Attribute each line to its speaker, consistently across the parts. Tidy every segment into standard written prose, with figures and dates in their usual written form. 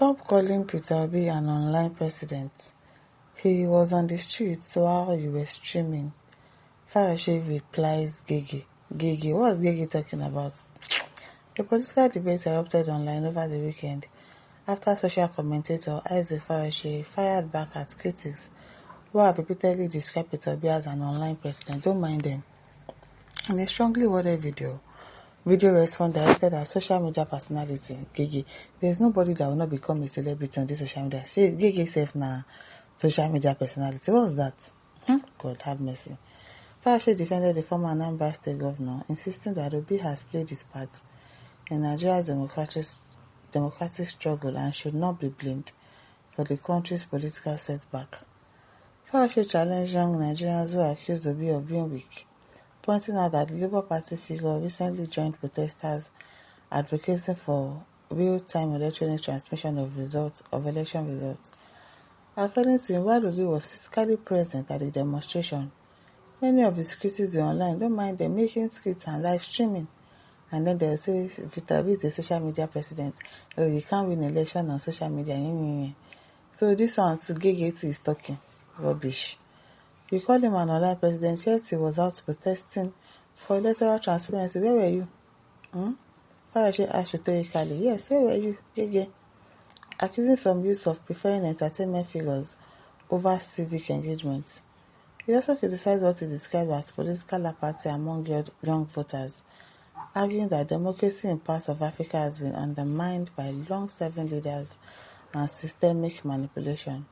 Speaker 1: Stop calling Peter Obi an online president. He was on the streets while you were streaming. Farage replies Gheghe. Gheghe, what was Gheghe talking about? A political debate erupted online over the weekend after social commentator Isaac Farage fired back at critics who have repeatedly described Peter Obi as an online president. Don't mind them. In a strongly worded video response directed at social media personality Gheghe. There's nobody that will not become a celebrity on this social media. Gheghe self na social media personality. What's that? God have mercy. Farage defended the former Anambra State governor, insisting that Obi has played his part in Nigeria's democratic struggle and should not be blamed for the country's political setback. Farage challenged young Nigerians who accused Obi of being weak, pointing out that the Labour Party figure recently joined protesters advocating for real-time electronic transmission of election results. According to him, while Obi was physically present at the demonstration, many of his critics were online. Don't mind them making skits and live streaming. And then they'll say, Peter Obi is the social media president. Oh, you can't win election on social media. So this one to Gheghe is talking rubbish. We call him an online president, yet he was out protesting for electoral transparency. Where were you? Farage asked rhetorically. Yes, where were you, Gheghe? Accusing some youths of preferring entertainment figures over civic engagement. He also criticized what he described as political apathy among young voters, arguing that democracy in parts of Africa has been undermined by long-serving leaders and systemic manipulation.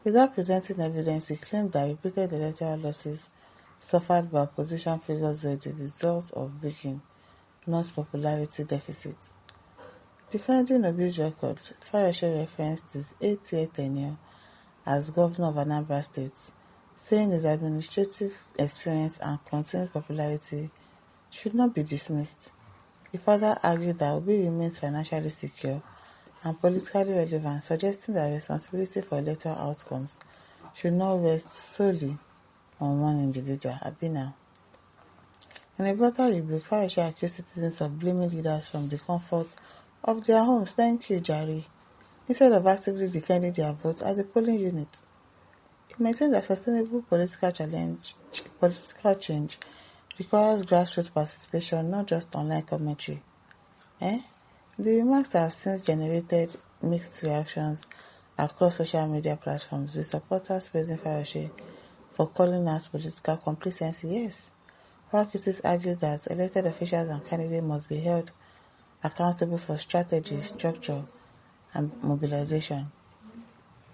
Speaker 1: Without presenting evidence, he claimed that repeated electoral losses suffered by opposition figures were the result of rigging, not popularity deficits. Defending Obi's record, Farage referenced his 8-year tenure as governor of Anambra State, saying his administrative experience and continued popularity should not be dismissed. He further argued that Obi remains financially secure and politically relevant, suggesting that responsibility for electoral outcomes should not rest solely on one individual. Abina. In a brutal rebuke, Farage accused citizens of blaming leaders from the comfort of their homes. Thank you, Jari. Instead of actively defending their votes at the polling unit. He maintained that sustainable political change requires grassroots participation, not just online commentary. The remarks have since generated mixed reactions across social media platforms, with supporters praising Farage for calling out political complacency. Yes, while critics argue that elected officials and candidates must be held accountable for strategy, structure, and mobilization.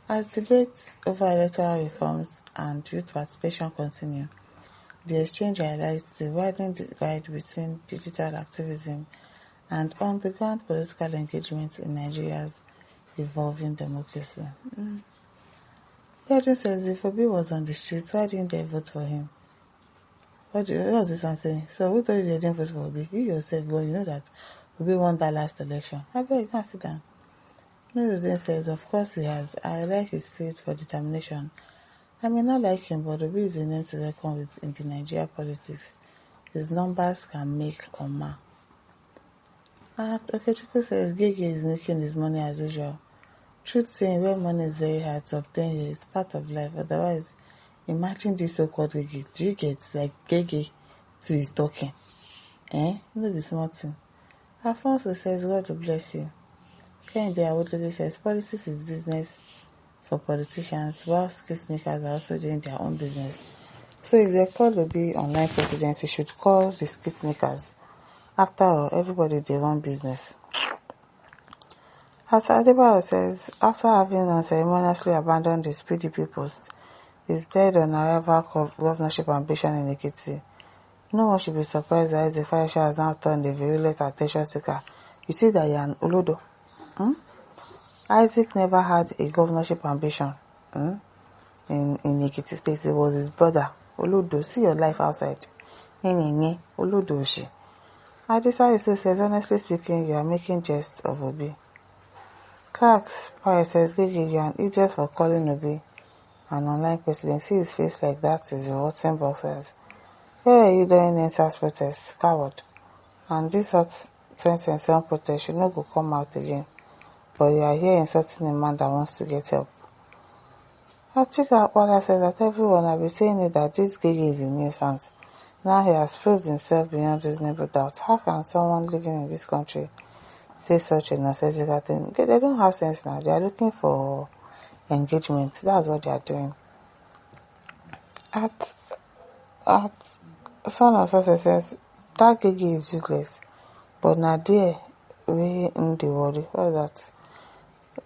Speaker 1: As debates over electoral reforms and youth participation continue, the exchange highlights the widening divide between digital activism and on-the-ground political engagement in Nigeria's evolving democracy. Pedro says if Obi was on the streets, why didn't they vote for him? What was this one saying? So who told you they didn't vote for Obi? You yourself, God, you know that Obi won that last election. I bet you can't sit down. Nurudin says, of course he has. I like his spirit for determination. I may not like him, but Obi is a name to reckon with in the Nigeria politics. His numbers can make or mar. Okechukwu says Gheghe is making his money as usual. Truth saying, when money is very hard to obtain here, it's part of life. Otherwise, imagine this so-called Gheghe. Do you get like Gheghe to his talking? No be small thing. Alfonso says, God will bless you. Kehinde Awodele says, politics is business for politicians, while skillsmakers are also doing their own business. So if they call Obi online presidency, should call the skillsmakers. After all, everybody they run business. As Adebayo says, after having unceremoniously abandoned his PDP post, is dead on arrival of governorship ambition in Ekiti. No one should be surprised that the Farage has now turned a virulent attention seeker. You see that you're an Olodo. Isaac never had a governorship ambition in Ekiti State. It was his brother, Olodo. See your life outside. Olodo. Adisa Yusuf says, honestly speaking, you are making jest of Obi. Clark's Paris says, Gheghe, you are an idiot for calling Obi an online president. See his face like that is your rotten boxers. Where are you during the NSAS protests? Coward. And this hot 2027 protest should not go come out again. but you are here insulting a man that wants to get help. Achika Akpala says that everyone have been saying it that this Gheghe is a nuisance. Now he has proved himself beyond reasonable doubt. How can someone living in this country say such a nonsensical thing? They don't have sense now. They are looking for engagement. That's what they are doing. At Son of Success says that Gheghe is useless. But now there we in the worry. What is that?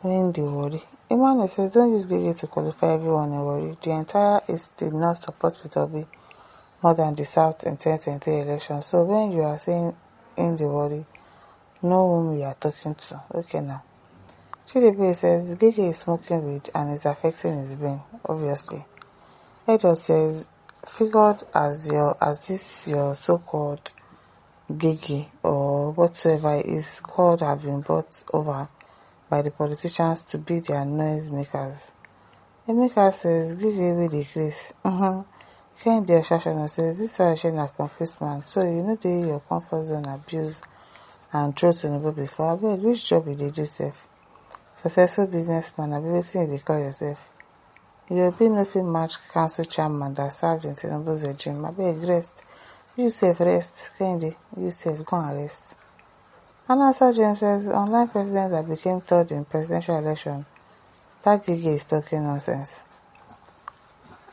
Speaker 1: We in the worry. Emmanuel says don't use Gheghe to qualify everyone in worry. The entire East did not support Peter Obi more than the South in 2023 election. So when you are saying in the worry, know whom you are talking to. Okay now. Chidibe says Gheghe is smoking weed and is affecting his brain, obviously. Edward says figured as this your so-called Gheghe or whatsoever is called have been brought over by the politicians to be their noise makers. Emeka says Gheghe with the grace. Kehinde Oshashana says this Farishe na confused man, so you know dey your comfort zone abuse and throw Tinubu before. Abeg, which job you dey do sef? Successful businessman, abi wetin you dey call yourself? You be no fit match council chairman that served in Tinubu's regime. Abeg rest. You sef rest. Kehinde, you sef go and rest. Anasa James says online president that became third in presidential election. That Gheghe is talking nonsense.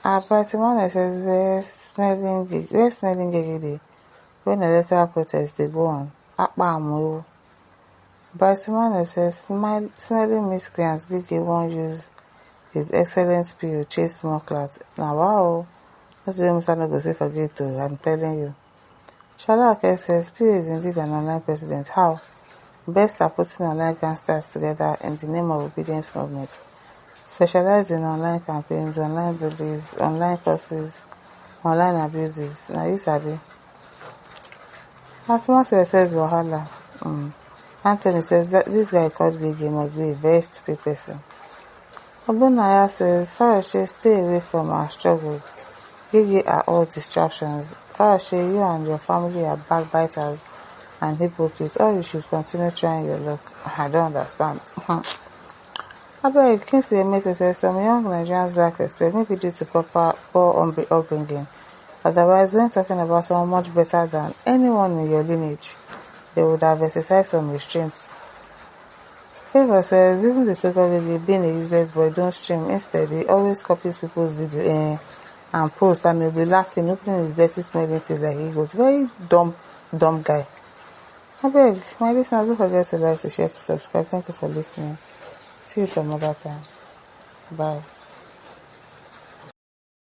Speaker 1: Abratimane says where smelling Gheghe dey when electoral protest dey go on. Akpa amuewu. Abratimane says smelling miscreants Gheghe won't use his excellent PO chase small class. Now wow, that's what Musa no go say forget to. I'm telling you. Shola Ake says PO is indeed an online president. How? Best are putting online gangsters together in the name of obedience movement. Specialized in online campaigns, online bullies, online courses, online abuses. Now you sabi. Asma says Wahala. Anthony says that this guy called Gheghe must be a very stupid person. Obunaya says Farishe, stay away from our struggles. Gheghe are all distractions. Farishe, you and your family are backbiters and hypocrites, or you should continue trying your luck. I don't understand. Abeg, Kingsley Emeto says some young Nigerians lack respect, maybe due to poor upbringing. Otherwise, when talking about someone much better than anyone in your lineage, they would have exercised some restraints. Favor says even the so-called Gheghe being a useless boy don't stream. Instead, he always copies people's video and post, and he'll be laughing, opening his dirty smelling teeth like he goes. Very dumb guy. Abeg, my listeners, don't forget to like, to share, to subscribe. Thank you for listening. See you some other time. Bye.